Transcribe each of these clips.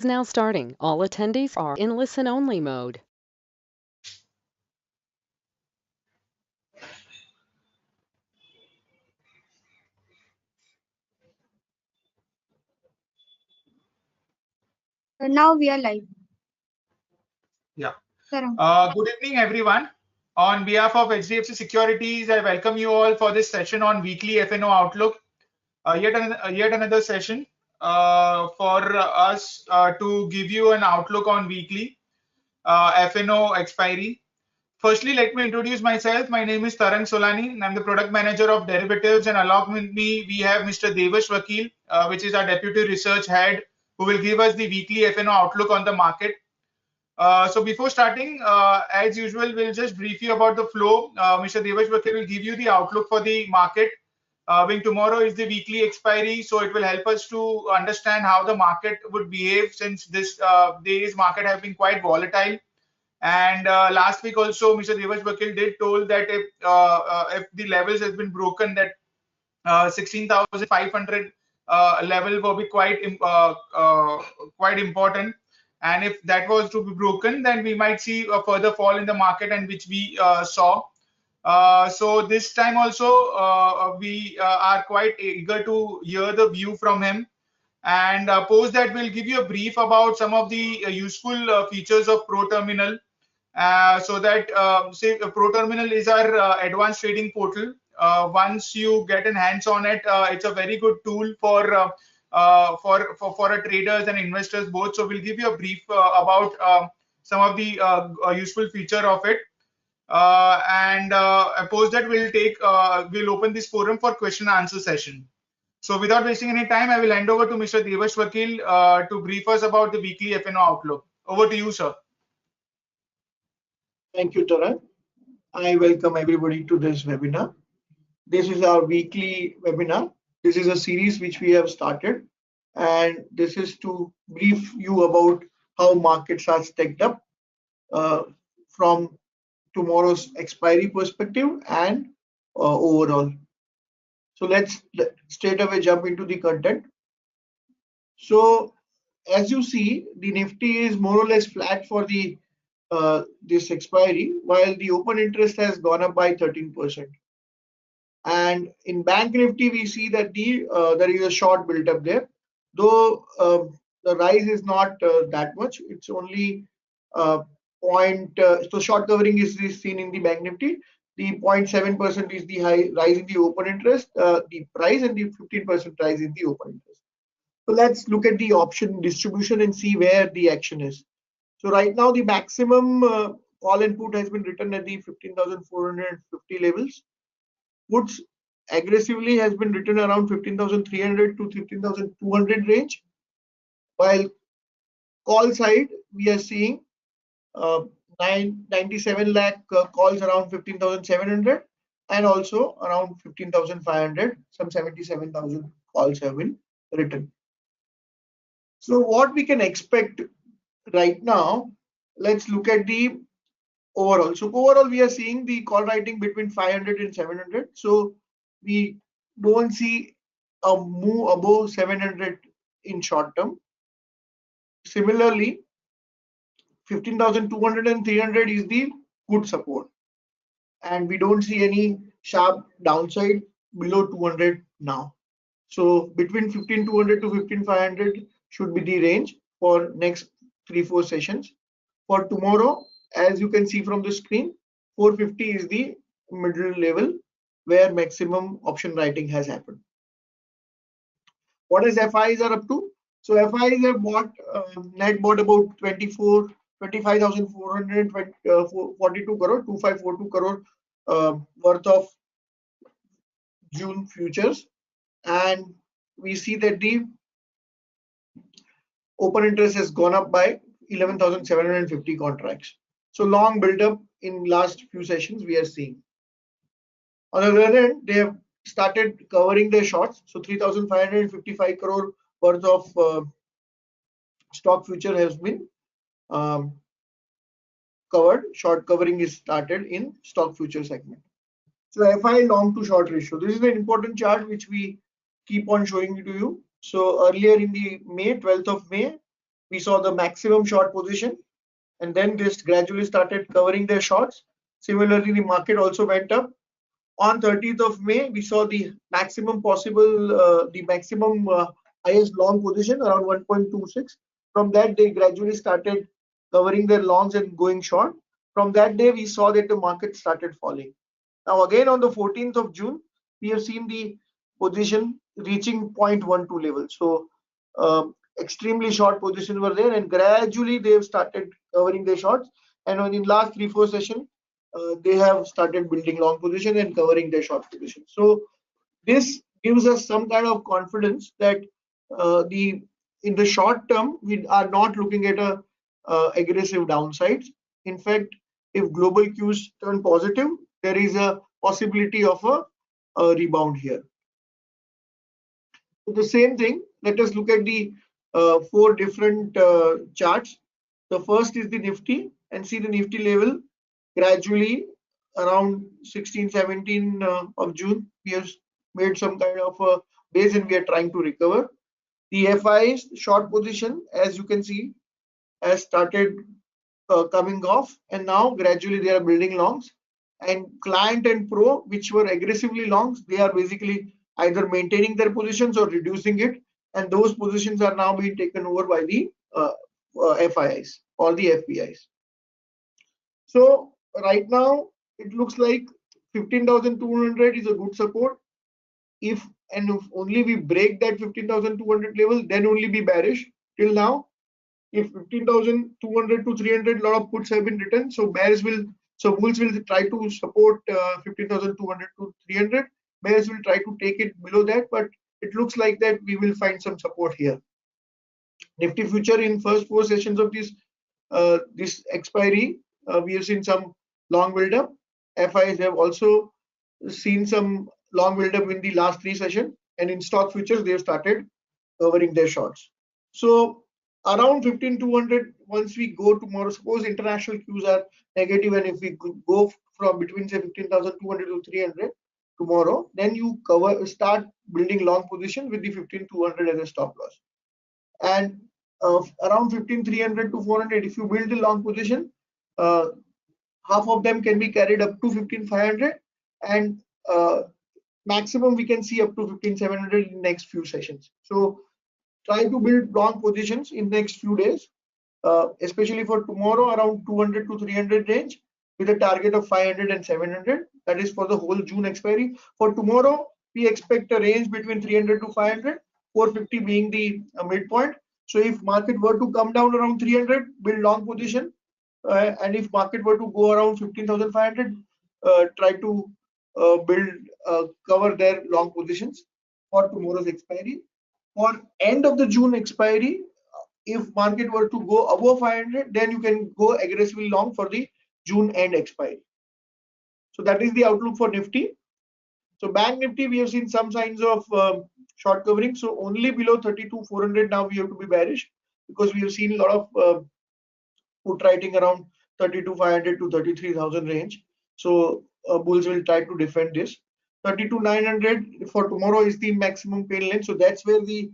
is now starting. All attendees are in listen-only mode. Now we are live. Yeah. Tarang. Good evening, everyone. On behalf of HDFC Securities, I welcome you all for this session on weekly FNO Outlook. Yet another session for us to give you an outlook on weekly FNO expiry. Firstly, let me introduce myself. My name is Tarang Solani, and I'm the product manager of derivatives. And along with me, we have Mr. Devarsh Vakil, which is our deputy research head, who will give us the weekly FNO outlook on the market. So before starting, as usual, we'll just brief you about the flow. Mr. Devarsh Vakil will give you the outlook for the market. Being tomorrow is the weekly expiry, so it will help us to understand how the market would behave since this day's market have been quite volatile. And last week also, Mr. Devarsh Vakil did told that if the levels has been broken, that 16,500 level will be quite important. And if that was to be broken, then we might see a further fall in the market, and which we saw. So this time also, we are quite eager to hear the view from him. And post that, we'll give you a brief about some of the useful features of Pro Terminal. So that say Pro Terminal is our advanced trading portal. Once you get in hands on it, it's a very good tool for our traders and investors both. So we'll give you a brief about some of the useful feature of it. And post that, we'll open this forum for question and answer session. So without wasting any time, I will hand over to Mr. Devarsh Vakil to brief us about the weekly FNO outlook. Over to you, sir. Thank you, Tarang. I welcome everybody to this webinar. This is our weekly webinar. This is a series which we have started, and this is to brief you about how markets are stacked up from tomorrow's expiry perspective and overall. So let's straight away jump into the content. So as you see, the Nifty is more or less flat for the this expiry, while the open interest has gone up by 13%. And in Bank Nifty, we see that there is a short built up there, though the rise is not that much. It's only so short covering is seen in the Bank Nifty. The 0.7% is the high rise in the open interest, the price, and the 15% rise in the open interest. So let's look at the option distribution and see where the action is. So right now the maximum call and put has been written at the 15,450 levels. Puts aggressively has been written around 15,300 to 15,200 range, while call side we are seeing 97 lakh calls around 15,700 and also around 15,500. Some 77,000 calls have been written. So what we can expect right now, let's look at the overall. So overall, we are seeing the call writing between 500 and 700. So we don't see a move above 700 in short term. Similarly, 15,200 and 300 is the good support, and we don't see any sharp downside below 200 now. So between 15,200 to 15,500 should be the range for next 3-4 sessions. For tomorrow, as you can see from the screen, 450 is the middle level where maximum option writing has happened. What is FIs are up to? So FIs have bought net bought about 25,442 crore, 2542 crore worth of June futures, and we see that the open interest has gone up by 11,750 contracts. So long build up in last few sessions we are seeing. On the other hand, they have started covering their shorts. So 3,555 crore worth of stock future has been covered. Short covering is started in stock future segment. So FI long to short ratio. This is an important chart which we keep on showing to you. So earlier in the 12th of May, we saw the maximum short position, and then this gradually started covering their shorts. Similarly, the market also went up. On 30th of May, we saw the maximum possible, highest long position around 1.26. From that, they gradually started covering their longs and going short. From that day, we saw that the market started falling. Now, again on the 14th of June, we have seen the position reaching 0.12 level. So, extremely short positions were there, and gradually they have started covering their shorts. And in last 3-4 sessions, they have started building long position and covering their short position. So this gives us some kind of confidence that in the short term we are not looking at a aggressive downsides. In fact, if global cues turn positive, there is a possibility of a rebound here. So the same thing, let us look at the 4 different charts. The first is the Nifty, and see the Nifty level gradually around 16-17 of June. We have made some kind of a base and we are trying to recover. The FI's short position, as you can see, has started coming off, and now gradually they are building longs. And client and pro, which were aggressively longs, they are basically either maintaining their positions or reducing it, and those positions are now being taken over by the FIs or the FPIs. So right now it looks like 15,200 is a good support. If only we break that 15,200 level, then only be bearish. Till now, if 15,200 to 300, lot of puts have been written, so bulls will try to support 15,200 to 300. Bears will try to take it below that, but it looks like that we will find some support here. Nifty future in first 4 sessions of this expiry, we have seen some long build up. FIs have also seen some long build up in the last 3 sessions, and in stock futures they have started covering their shorts. So around 15,200, once we go tomorrow, suppose international cues are negative, and if we go from between say 15,200 to 300 tomorrow, then you start building long position with the 15,200 as a stop loss. And around 15,300 to 400, if you build a long position, half of them can be carried up to 15,500, and maximum we can see up to 15,700 in next few sessions. So try to build long positions in next few days, especially for tomorrow around 200 to 300 range with a target of 500 and 700. That is for the whole June expiry. For tomorrow, we expect a range between 300 to 500, 450 being the midpoint. So if market were to come down around 300, build long position, and if market were to go around 15,500, try to cover their long positions for tomorrow's expiry. For end of the June expiry, if market were to go above 500, then you can go aggressively long for the June end expiry. So that is the outlook for Nifty. So Bank Nifty, we have seen some signs of short covering. So only below 32,400 now we have to be bearish, because we have seen a lot of put writing around 32,500 to 33,000 range. So bulls will try to defend this. 32,900 for tomorrow is the maximum pain length. So that's where the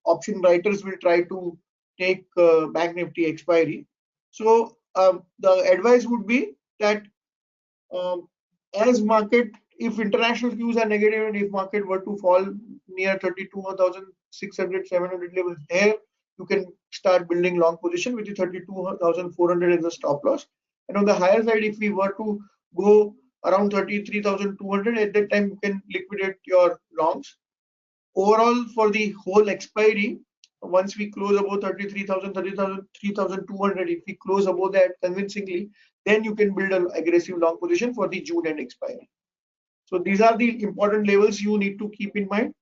option writers will try to take Bank Nifty expiry. So the advice would be that as market, if international cues are negative and if market were to fall near 32,600, 700 levels, there you can start building long position with the 32,400 as a stop loss. And on the higher side, if we were to go around 33,200, at that time you can liquidate your longs. Overall, for the whole expiry, once we close above 33,000, 3,200, if we close above that convincingly, then you can build an aggressive long position for the June end expiry. So these are the important levels you need to keep in mind.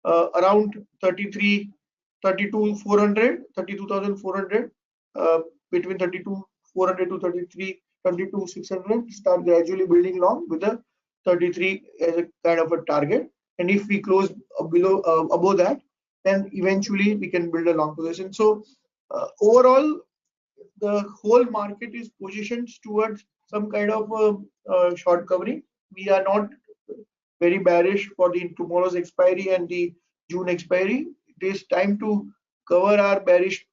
Around 32,400, between 32,400 to 32,600, start gradually building long with a 33 as a kind of a target. And if we close above that, then eventually we can build a long position. So overall, the whole market is positioned towards some kind of short covering. We are not very bearish for the tomorrow's expiry and the June expiry. It is time to cover our bearish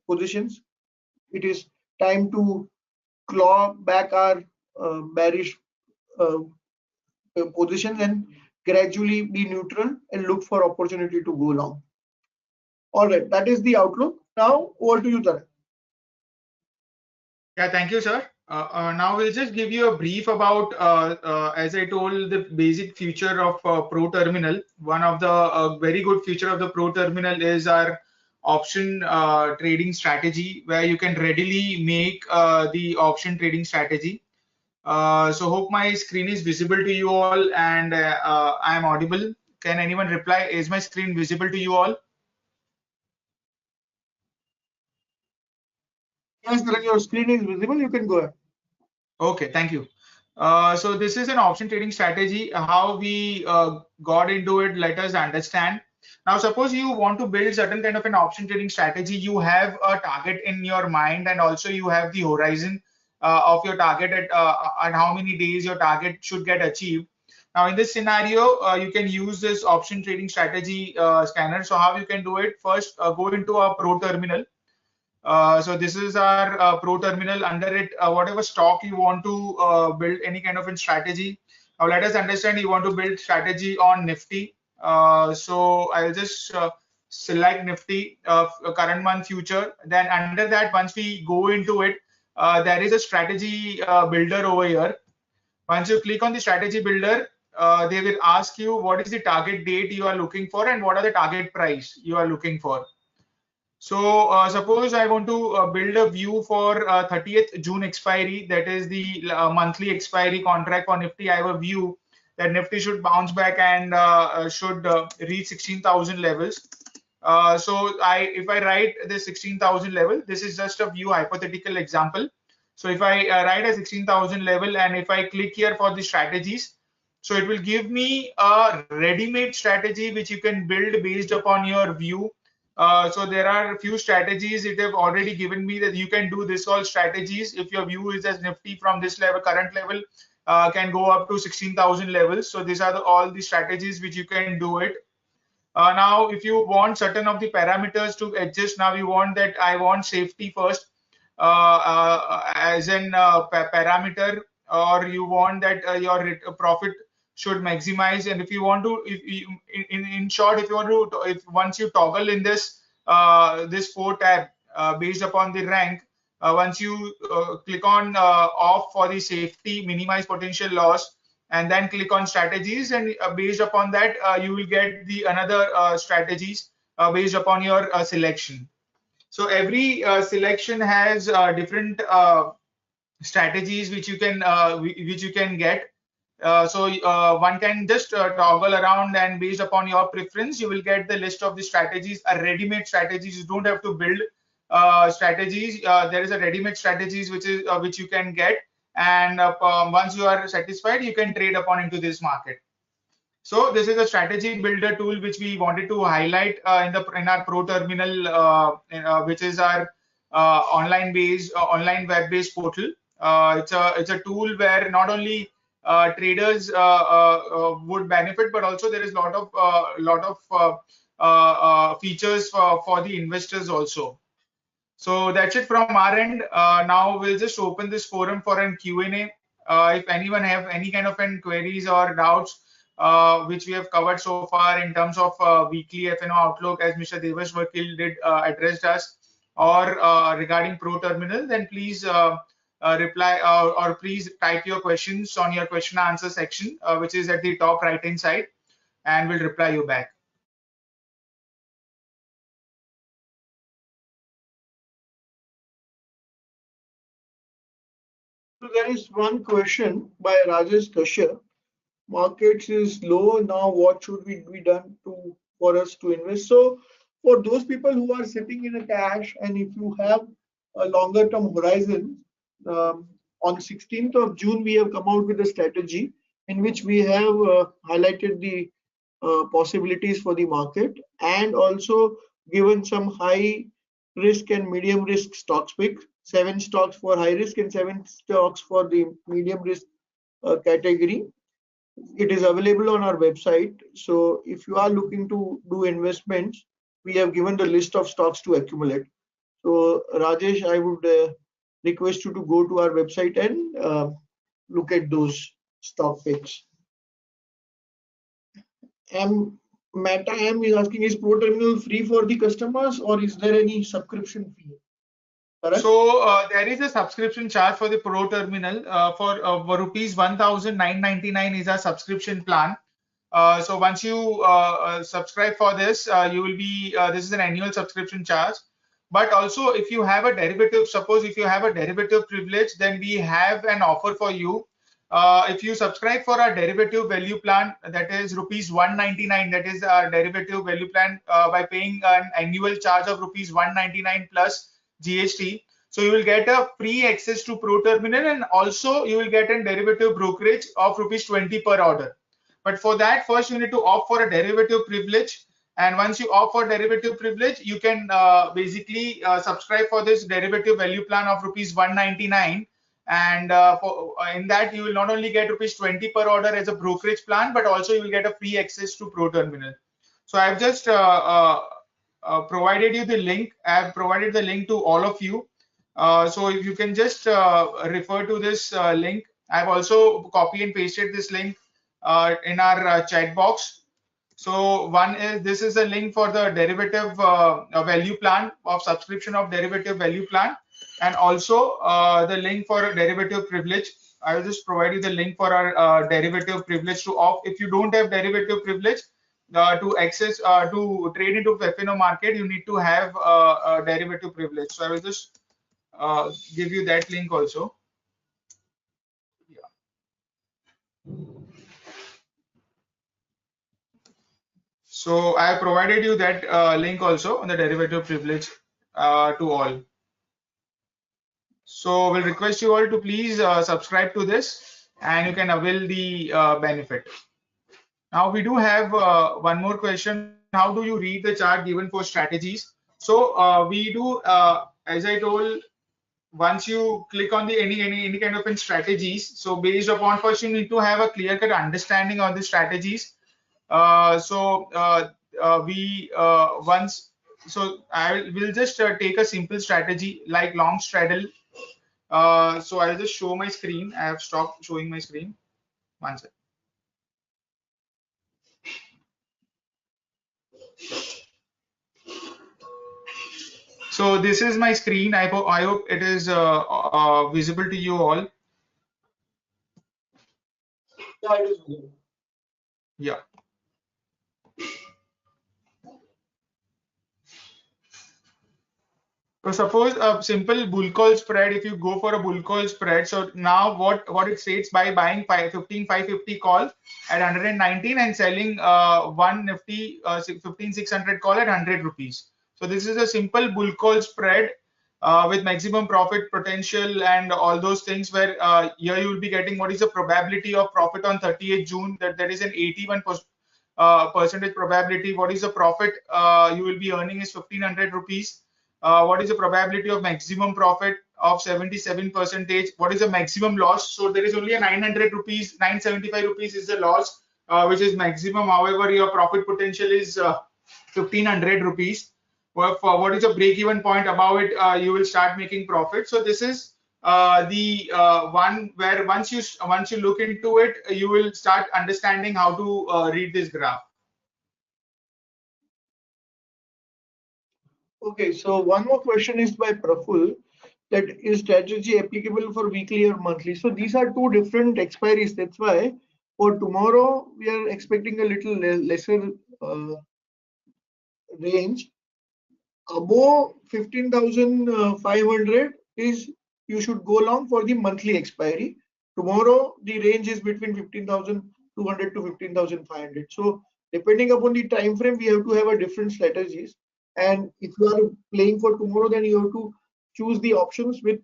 positions. It is time to claw back our bearish positions and gradually be neutral and look for opportunity to go long. All right, that is the outlook. Now over to you, Tarang. Yeah, thank you, sir. Now we'll just give you a brief about, as I told, the basic feature of Pro Terminal. One of the very good feature of the Pro Terminal is our option trading strategy, where you can readily make the option trading strategy. So hope my screen is visible to you all, and I am audible. Can anyone reply? Is my screen visible to you all? Yes, Tarang, your screen is visible. You can go ahead. Okay, thank you. So this is an option trading strategy. How we got into it, let us understand. Now, suppose you want to build certain kind of an option trading strategy. You have a target in your mind, and also you have the horizon of your target at how many days your target should get achieved. Now, in this scenario, you can use this option trading strategy scanner. So how you can do it? First, go into a Pro Terminal. So this is our Pro Terminal. Under it, whatever stock you want to build any kind of a strategy. Now let us understand you want to build strategy on Nifty. So I'll just select Nifty current month future. Then under that, once we go into it, there is a strategy builder over here. Once you click on the strategy builder, they will ask you what is the target date you are looking for and what are the target price you are looking for. So suppose I want to build a view for 30th June expiry, that is the monthly expiry contract for Nifty. I have a view that Nifty should bounce back and should reach 16,000 levels. So if I write the 16,000 level, this is just a view hypothetical example. So if I write a 16,000 level and if I click here for the strategies, so it will give me a ready-made strategy which you can build based upon your view. So there are a few strategies it have already given me that you can do this all strategies if your view is as Nifty from this level, current level, can go up to 16,000 levels. So these are all the strategies which you can do it. Now, if you want certain of the parameters to adjust, now you want that I want safety first as an parameter, or you want that your profit should maximize. And if you want to, if you, in short, if you want to, if once you toggle in this this 4 tab based upon the rank, once you click on off for the safety, minimize potential loss, and then click on strategies, and based upon that you will get the another strategies based upon your selection. So every selection has different strategies which you can get. So one can just toggle around, and based upon your preference you will get the list of the strategies, a ready-made strategies. You don't have to build strategies. There is a ready-made strategies which you can get, and once you are satisfied you can trade upon into this market. So this is a strategy builder tool which we wanted to highlight in our Pro Terminal, which is our online web-based portal. It's a tool where not only traders would benefit, but also there is lot of features for the investors also. So that's it from our end. Now we'll just open this forum for an Q&A. If anyone have any kind of queries or doubts which we have covered so far in terms of weekly FNO outlook, as Mr. Devarsh Vakil did addressed us, or regarding Pro Terminal, then please reply or please type your questions on your question answer section, which is at the top right hand side, and we'll reply you back. So there is one question by Rajesh Kashyap. Markets is low now. What should be done for us to invest? So for those people who are sitting in a cash, and if you have a longer term horizon, on 16th of June we have come out with a strategy in which we have highlighted the possibilities for the market, and also given some high risk and medium risk stocks pick, 7 stocks for high risk and 7 stocks for the medium risk category. It is available on our website. So if you are looking to do investments, we have given the list of stocks to accumulate. So Rajesh, I would request you to go to our website and look at those stock picks. Meta M is asking, is Pro Terminal free for the customers or is there any subscription fee? Tarang? So there is a subscription charge for the Pro Terminal for rupees 1,999 is our subscription plan. So once you subscribe for this, you will be this is an annual subscription charge. But also, if you have a derivative, suppose if you have a derivative privilege, then we have an offer for you. If you subscribe for our derivative value plan, that is rupees 199, that is our derivative value plan by paying an annual charge of rupees 199 plus GST. So you will get a free access to Pro Terminal, and also you will get a derivative brokerage of rupees 20 per order. But for that, first you need to opt for a derivative privilege. And once you opt for derivative privilege, you can basically subscribe for this derivative value plan of rupees 199. And in that, you will not only get rupees 20 per order as a brokerage plan, but also you will get a free access to Pro Terminal. So I've just provided you the link. I've provided the link to all of you. So if you can just refer to this link. I've also copy and pasted this link in our chat box. So one is this is a link for the derivative value plan of subscription of derivative value plan, and also the link for a derivative privilege. I will just provide you the link for our derivative privilege to opt. If you don't have derivative privilege to access to trade into FNO market, you need to have a derivative privilege. So I will just give you that link also. So I have provided you that link also on the derivative privilege to all. So we'll request you all to please subscribe to this, and you can avail the benefit. Now we do have one more question. How do you read the chart given for strategies? So we do, as I told, once you click on the any kind of strategies, so based upon first you need to have a clear-cut understanding of the strategies. So I will just take a simple strategy like long straddle. So I'll just show my screen. I have stopped showing my screen. One second. So this is my screen. I hope it is visible to you all. Yeah, it is visible. Yeah. So suppose a simple bull call spread, if you go for a bull call spread, so now what it states by buying 15,550 call at 119 and selling one Nifty 15,600 call at 100 rupees. So this is a simple bull call spread with maximum profit potential and all those things where here you will be getting what is the probability of profit on 30th June, that is an 81% percentage probability. What is the profit you will be earning is 1,500 rupees. What is the probability of maximum profit of 77%? What is the maximum loss? So there is only a 900 rupees, 975 rupees is the loss, which is maximum. However, your profit potential is 1,500 rupees. What is the break-even point? Above it, you will start making profit. So this is the one where once you look into it, you will start understanding how to read this graph. Okay, so one more question is by Praful, that is strategy applicable for weekly or monthly? So these are two different expiries. That's why for tomorrow we are expecting a little lesser range. Above 15,500 is you should go long for the monthly expiry. Tomorrow the range is between 15,200 to 15,500. So depending upon the time frame, we have to have a different strategies. And if you are playing for tomorrow, then you have to choose the options with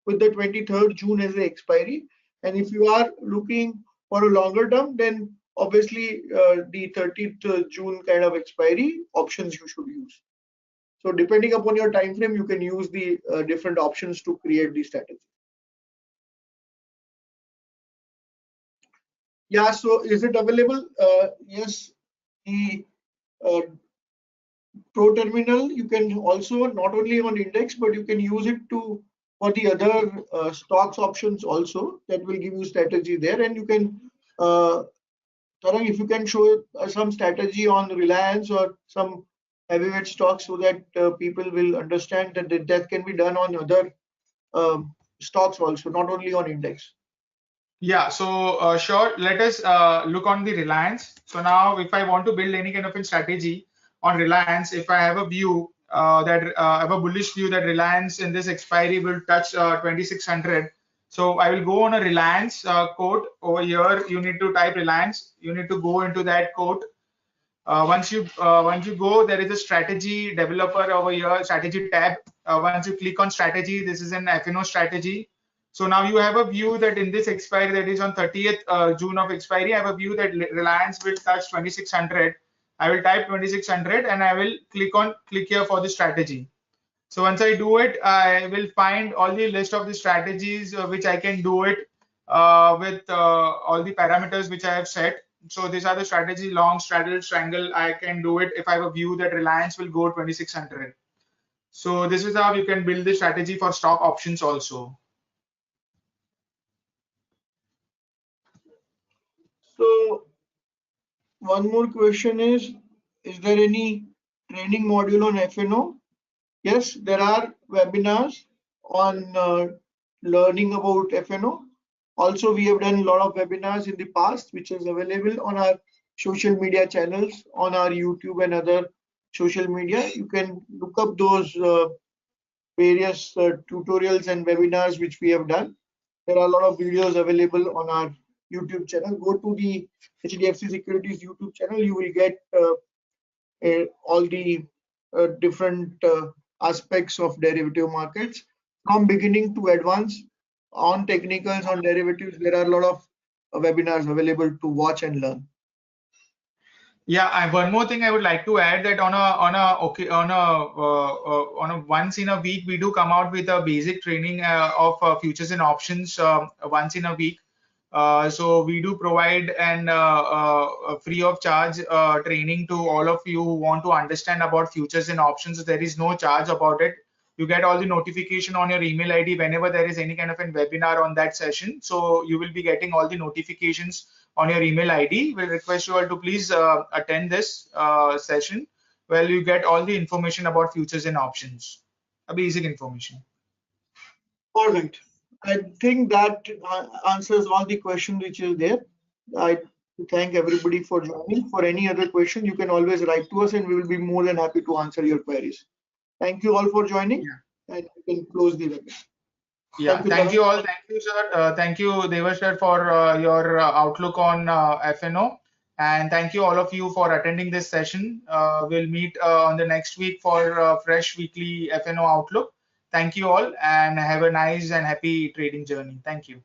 the 23rd June as the expiry. And if you are looking for a longer term, then obviously the 30th June kind of expiry options you should use. So depending upon your time frame, you can use the different options to create the strategy. Yeah, so is it available? Yes, the Pro Terminal, you can also not only on index, but you can use it to for the other stocks options also. That will give you strategy there, and you can Tarang, if you can show some strategy on Reliance or some heavyweight stocks so that people will understand that can be done on other stocks also, not only on index. Yeah, so sure. Let us look on the Reliance. So now, if I want to build any kind of a strategy on Reliance, if I have a view that I have a bullish view that Reliance in this expiry will touch 2600. So I will go on a Reliance quote over here. You need to type Reliance. You need to go into that quote. Once you go, there is a strategy developer over here, strategy tab. Once you click on strategy, this is an FNO strategy. So now you have a view that in this expiry, that is on 30th June of expiry, I have a view that Reliance will touch 2600. I will type 2600 and I will click here for the strategy. So once I do it, I will find all the list of the strategies which I can do it with all the parameters which I have set. So these are the strategy: long, straddle, strangle. I can do it if I have a view that Reliance will go 2600. So this is how you can build the strategy for stock options also. So one more question is there any training module on FNO? Yes, there are webinars on learning about FNO. Also, we have done a lot of webinars in the past, which is available on our social media channels, on our YouTube and other social media. You can look up those various tutorials and webinars which we have done. There are a lot of videos available on our YouTube channel. Go to the HDFC Securities YouTube channel. You will get all the different aspects of derivative markets from beginning to advanced. On technicals, on derivatives, there are a lot of webinars available to watch and learn. Yeah, one more thing I would like to add that on a once in a week we do come out with a basic training of futures and options once in a week. So we do provide an free of charge training to all of you who want to understand about futures and options. There is no charge about it. You get all the notification on your email ID whenever there is any kind of a webinar on that session. So you will be getting all the notifications on your email ID. We'll request you all to please attend this session where you get all the information about futures and options, a basic information. All right. I think that answers all the questions which is there. I thank everybody for joining. For any other question, you can always write to us and we will be more than happy to answer your queries. Thank you all for joining, and you can close the webinar. Yeah, thank you all. Thank you, sir. Thank you, Devarsh, sir, for your outlook on FNO. And thank you all of you for attending this session. We'll meet on the next week for fresh weekly FNO outlook. Thank you all and have a nice and happy trading journey. Thank you.